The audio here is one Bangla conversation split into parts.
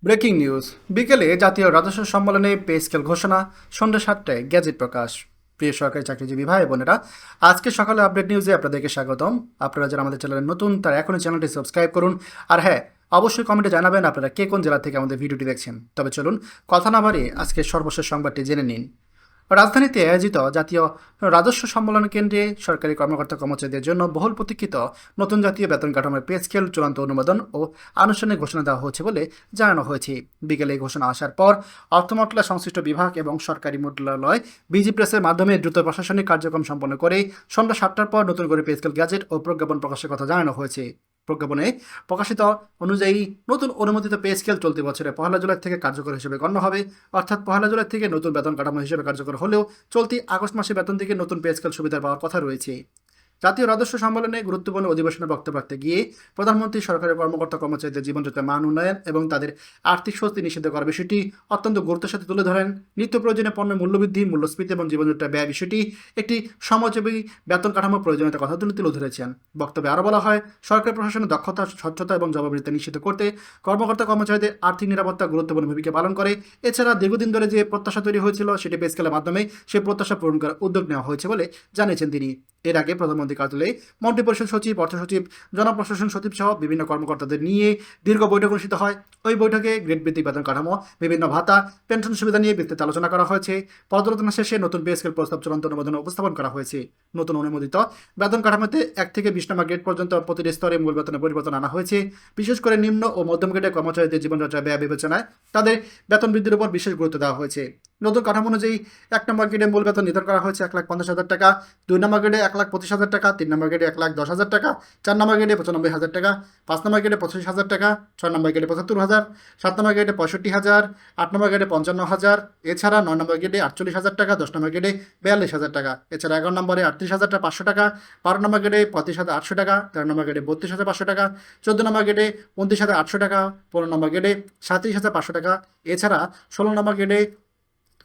Breaking news. বিকেলে জাতীয় রাজস্ব সম্মেলনে পে স্কেল ঘোষণা, সন্ধ্যা 7টায় গ্যাজেট প্রকাশ। প্রিয় সরকারি চাকরিজীবী ভাই বোনেরা, আজকে সকালে আপডেট নিউজে আপনাদেরকে স্বাগতম। আপনারা যারা আমাদের চ্যানেলে নতুন তারা এখনই চ্যানেলটি সাবস্ক্রাইব করুন। আর হ্যাঁ, অবশ্যই কমেন্টে জানাবেন আপনারা কে কোন জেলা থেকে আমাদের ভিডিওটি দেখছেন। তবে চলুন কথা না বাড়িয়ে আজকে সর্বশেষ সংবাদটি জেনে নিন। রাজধানীতে আয়োজিত জাতীয় রাজস্ব সম্মেলন কেন্দ্রে সরকারি কর্মকর্তা কর্মচারীদের জন্য বহুল প্রতীক্ষিত নতুন জাতীয় বেতন কাঠামোর পে স্কেল চূড়ান্ত অনুমোদন ও আনুষ্ঠানিক ঘোষণা দেওয়া হয়েছে বলে জানানো হয়েছে। বিকেলে এই ঘোষণা আসার পর অর্থ মন্ত্রণালয় সংশ্লিষ্ট বিভাগ এবং সরকারি মন্ত্রণালয় বিজি প্রেসের মাধ্যমে দ্রুত প্রশাসনিক কার্যক্রম সম্পন্ন করে সন্ধ্যা 7টার পর নতুন করে পে স্কেল গ্যাজেট ও প্রজ্ঞাপন প্রকাশের কথা জানানো হয়েছে। প্রজ্ঞাপনে প্রকাশিত অনুযায়ী নতুন অনুমোদিত পে স্কেল চলতি বছরের 1 জুলাই থেকে কার্যকর হিসেবে গণ্য হবে। অর্থাৎ 1 জুলাই থেকে নতুন বেতন কাঠামো হিসেবে কার্যকর হলেও চলতি আগস্ট মাসে বেতন থেকে নতুন পে স্কেল সুবিধা পাওয়ার কথা রয়েছে। জাতীয় রাজস্ব সম্মেলনে গুরুত্বপূর্ণ অধিবেশনে বক্তব্য রাখতে গিয়ে প্রধানমন্ত্রী সরকারের কর্মকর্তা কর্মচারীদের জীবনযাত্রার মান উন্নয়ন এবং তাদের আর্থিক স্বস্তি নিশ্চিত করার বিষয়টি অত্যন্ত গুরুত্বের সাথে তুলে ধরেন। নিত্য প্রয়োজনীয় পণ্যের মূল্যবৃদ্ধি, মূল্যস্ফীতি এবং জীবনযাত্রার ব্যয় বিষয়টি একটি সমাজসেবী বেতন কাঠামোর প্রয়োজনীয়তার কথা তুলে ধরেছেন। বক্তব্যে আরও বলা হয়, সরকার প্রশাসনের দক্ষতা, স্বচ্ছতা এবং জবাবদিহিতা নিশ্চিত করতে কর্মকর্তা কর্মচারীদের আর্থিক নিরাপত্তা গুরুত্বপূর্ণ ভূমিকা পালন করে। এছাড়া দীর্ঘদিন ধরে যে প্রত্যাশা তৈরি হয়েছিল সেটি পে স্কেলের মাধ্যমে সেই প্রত্যাশা পূরণ করার উদ্যোগ নেওয়া হয়েছে বলে জানিয়েছেন তিনি। এর আগে প্রধানমন্ত্রী কার্যালয়ে মন্ত্রিপরিষদ সচিব, অর্থ সচিব, জনপ্রশাসন সচিব সহ বিভিন্ন কর্মকর্তাদের নিয়ে দীর্ঘ বৈঠক অনুষ্ঠিত হয়। ওই বৈঠকে গ্রেড ভিত্তিক বেতন কাঠামো, বিভিন্ন ভাতা, পেনশন সুবিধা নিয়ে বিস্তারিত আলোচনা করা হয়েছে। পর্যালোচনা শেষে নতুন পে স্কেল প্রস্তাব চূড়ান্ত অনুমোদনে উপস্থাপন করা হয়েছে। নতুন অনুমোদিত বেতন কাঠামোতে 1 থেকে 20 নম্বর গ্রেড পর্যন্ত প্রতিটি স্তরে মূল বেতনে পরিবর্তন আনা হয়েছে। বিশেষ করে নিম্ন ও মধ্যম গ্রেডের কর্মচারীদের জীবনযাত্রার ব্যয় বিবেচনায় তাদের বেতন বৃদ্ধির উপর বিশেষ গুরুত্ব দেওয়া হয়েছে। নতুন কাঠামো অনুযায়ী 1 নম্বর গ্রেডে মূল বেতন নির্ধারণ করা হয়েছে 1,50,000 টাকা, 2 নম্বর গ্রেডে 1,25,000 টাকা, 3 নম্বর গ্রেডে 1,10,000 টাকা, 4 নম্বর গ্রেডে 95,000 টাকা, 5 নম্বর গ্রেডে 25,000 টাকা, 6 নম্বর গ্রেডে 75,000, 7 নম্বর গ্রেডে 65,000, 8 নম্বর গ্রেডে 55,000, এছাড়া 9 নম্বর গ্রেডে 48,000 টাকা, 10 নম্বর গ্রেডে 42,000 টাকা, এছাড়া 11 নম্বরে 38,500 টাকা, 12 নম্বর গ্রেডে 35,800 টাকা, 13 নম্বর গ্রেডে 32,500 টাকা, 14 নম্বর গ্রেডে 29,800 টাকা, 15 নম্বর গ্রেডে 37,500 টাকা, এছাড়া 16 নম্বর গ্রেডে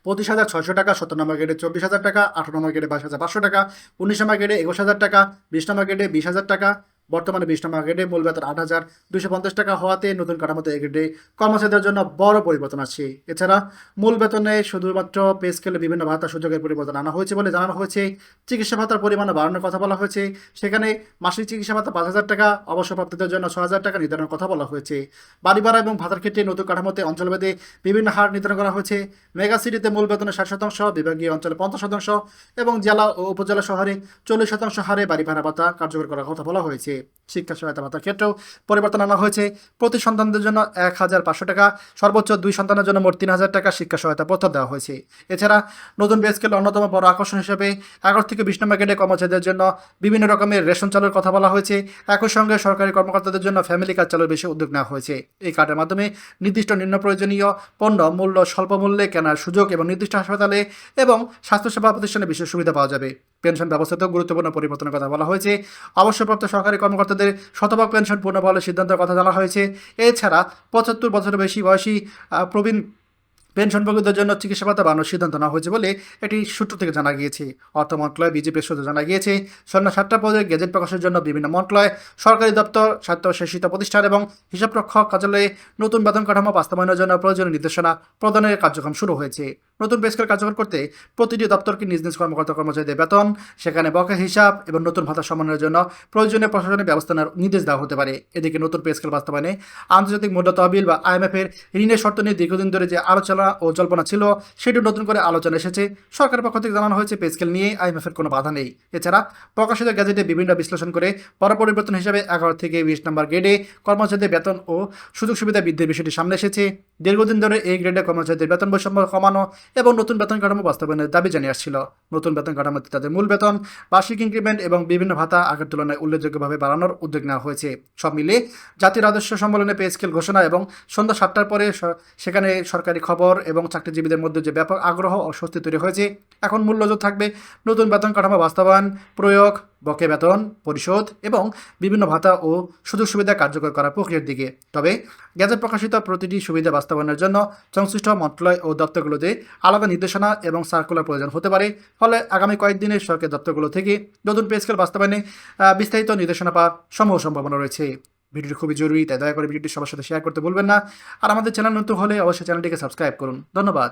25,600 টাকা, 17 নম্বর গ্রেডে 24,000 টাকা, 18 নম্বর গ্রেডে 22,500 টাকা, 19 নম্বর গ্রেডে 21,000 টাকা, 20 নম্বর গ্রেডে 20,000 টাকা। বর্তমানে 20 নম্বর গ্রেডে মূল বেতন 8,250 টাকা হওয়াতে নতুন কাঠামোতে এই গ্রেডে কর্মচারীদের জন্য বড় পরিবর্তন আসছে। এছাড়া মূল বেতনে শুধুমাত্র পে স্কেলে বিভিন্ন ভাতা সুযোগের পরিবর্তন আনা হয়েছে বলে জানানো হয়েছে। চিকিৎসা ভাতার পরিমাণ বাড়ানোর কথা বলা হয়েছে। সেখানে মাসিক চিকিৎসা ভাতা 5,000 টাকা, অবসরপ্রাপ্তদের জন্য 6,000 টাকা নির্ধারণের কথা বলা হয়েছে। বাড়ি ভাড়া এবং ভাতার ক্ষেত্রে নতুন কাঠামোতে অঞ্চলভেদে বিভিন্ন হার নির্ধারণ করা হয়েছে। মেগা সিটিতে মূল বেতনের 60%, বিভাগীয় অঞ্চলে 50% এবং জেলা ও উপজেলা শহরে 40% হারে বাড়ি ভাড়া ভাতা কার্যকর করার কথা বলা হয়েছে। শিক্ষা সহায়তা ভাতার ক্ষেত্রেও পরিবর্তন আনা হয়েছে। প্রতি সন্তানদের জন্য 1,500 টাকা, সর্বোচ্চ 2 সন্তানের জন্য মোট 3,000 টাকা শিক্ষা সহায়তা প্রস্তাব দেওয়া হয়েছে। এছাড়া নতুন পে স্কেলের অন্যতম বড় আকর্ষণ হিসেবে 11 থেকে 20 নম্বর গ্রেডে কর্মচারীদের জন্য বিভিন্ন রকমের রেশন চালুর কথা বলা হয়েছে। একই সঙ্গে সরকারি কর্মকর্তাদের জন্য ফ্যামিলি কার্ড চালুর বেশি উদ্যোগ নেওয়া হয়েছে। এই কার্ডের মাধ্যমে নির্দিষ্ট নিম্ন প্রয়োজনীয় পণ্য মূল্য স্বল্প মূল্যে কেনার সুযোগ এবং নির্দিষ্ট হাসপাতালে এবং স্বাস্থ্যসেবা প্রতিষ্ঠানে বিশেষ সুবিধা পাওয়া যাবে। পেনশন ব্যবস্থাতেও গুরুত্বপূর্ণ পরিবর্তনের কথা বলা হয়েছে। অবসরপ্রাপ্ত সরকারি কর্মকর্তাদের শতভাগ পেনশন পূর্ণ বহালের সিদ্ধান্তের কথা জানা হয়েছে। এছাড়া 75 বছরের বেশি বয়সী প্রবীণ পেনশনভোগীদের জন্য চিকিৎসা ভাতা বাড়ানোর সিদ্ধান্ত নেওয়া হয়েছে বলে এটি সূত্র থেকে জানা গিয়েছে। অর্থ মন্ত্রণালয় বিজেপির সূত্রে জানা গিয়েছে, সন্ধ্যা 7টা পর্যন্ত গেজেট প্রকাশের জন্য বিভিন্ন মন্ত্রণালয়, সরকারি দপ্তর, স্বায়ত্তশাসিত প্রতিষ্ঠান এবং হিসাবরক্ষক কার্যালয়ে নতুন বেতন কাঠামো বাস্তবায়নের জন্য প্রয়োজনীয় নির্দেশনা প্রদানের কার্যক্রম শুরু হয়েছে। নতুন পে স্কেল কার্যকর করতে প্রতিটি দপ্তরকে নিজ নিজ কর্মকর্তা কর্মচারীদের বেতন, সেখানে বকেয়া হিসাব এবং নতুন ভাতা সমন্বয়ের জন্য প্রয়োজনীয় প্রশাসনিক ব্যবস্থা নেওয়ার নির্দেশ দেওয়া হতে পারে। এদিকে নতুন পে স্কেল বাস্তবায়নে আন্তর্জাতিক মুদ্রা তহবিল বা IMF এর ঋণের শর্ত নিয়ে দীর্ঘদিন ধরে যে আলোচনা ও জল্পনা ছিল সেটি নতুন করে আলোচনা এসেছে। সরকারের পক্ষ থেকে জানানো হয়েছে পে স্কেল নিয়ে IMF এর কোনো বাধা নেই। এছাড়া প্রকাশিত গ্যাজেটে বিভিন্ন বিশ্লেষণ করে বড় পরিবর্তন হিসেবে 11 থেকে 20 নম্বর গ্রেডে কর্মচারীদের বেতন ও সুযোগ সুবিধা বৃদ্ধির বিষয়টি সামনে এসেছে। দীর্ঘদিন ধরে এই গ্রেডে কর্মচারীদের বেতন বৈষম্য কমানো এবং নতুন বেতন কাঠামো বাস্তবায়নের দাবি জানিয়ে আসছিল। নতুন বেতন কাঠামোতে তাদের মূল বেতন, বার্ষিক ইনক্রিমেন্ট এবং বিভিন্ন ভাতা আগের তুলনায় উল্লেখযোগ্যভাবে বাড়ানোর উদ্যোগ নেওয়া হয়েছে। সব মিলিয়ে জাতীয় রাজস্ব সম্মেলনে পে স্কেল ঘোষণা এবং সন্ধ্যা 7টার পরে সেখানে সরকারি খবর এবং চাকরিজীবীদের মধ্যে যে ব্যাপক আগ্রহ ও স্বস্তি তৈরি হয়েছে। এখন মূল নজর থাকবে নতুন বেতন কাঠামো বাস্তবায়ন, প্রয়োগ, বকেয়া বেতন পরিশোধ এবং বিভিন্ন ভাতা ও সুযোগ সুবিধা কার্যকর করার প্রক্রিয়ার দিকে। তবে গ্যাজেট প্রকাশিত প্রতিটি সুবিধা বাস্তবায়নের জন্য সংশ্লিষ্ট মন্ত্রণালয় ও দপ্তরগুলোতে আলাদা নির্দেশনা এবং সার্কুলার প্রয়োজন হতে পারে। ফলে আগামী কয়েকদিনে সরকারি দপ্তরগুলো থেকে নতুন পে স্কেল বাস্তবায়নে বিস্তারিত নির্দেশনা পাওয়ার সম্ভাবনা রয়েছে। ভিডিওটি খুবই জরুরি, তাই দয়া করে ভিডিওটি সবার সাথে শেয়ার করতে ভুলবেন না। আর আমাদের চ্যানেল নতুন হলে অবশ্যই চ্যানেলটিকে সাবস্ক্রাইব করুন। ধন্যবাদ।